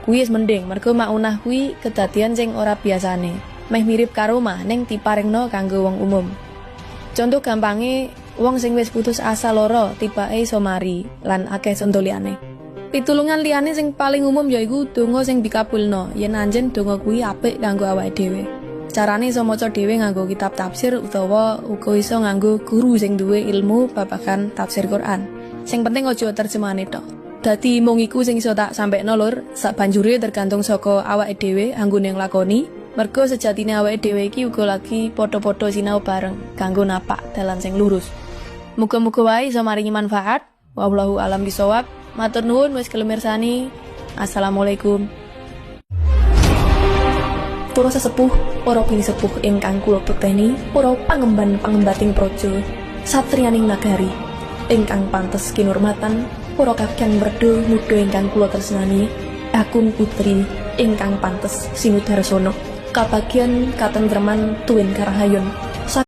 Kuwi wis mending mergo maunah kuwi kedadian sing ora biasane. Meh mirip karo mah ning diparingno kanggo wong umum. Contoh gampange wong sing wis putus asa loro tibake iso mari lan akeh contoh liyane. Pitulungan liyane sing paling umum yaiku donga sing dikabulno yen anjen donga kuwi apik kanggo awake dhewe. Carane iso maca dhewe nganggo kitab tafsir utawa uga iso nganggo guru sing duwe ilmu babagan tafsir Quran. Sing penting aja terjemahane tok. Dadi mung iku sing iso tak sampekno lur, sak banjure tergantung saka awake dhewe anggone nglakoni. Mergo sejatine awake dhewe iki uga lagi padha-padha sinau bareng kanggo napak dalan sing lurus. Muga-muga wae iso maringi manfaat. Wallahu alam bisawab. Matur nuwun wis gelem mirsani. Assalamualaikum. Para sesepuh, para pinisepuh ingkang kula bekteni, para pangemban-pangembating praja, satriyaning nagari ingkang pantes kinurmatan, para kakang werda muda ingkang kula tresnani, Agung putri ingkang pantes sinudarsana, kabagyan katentreman tuwin karahayun.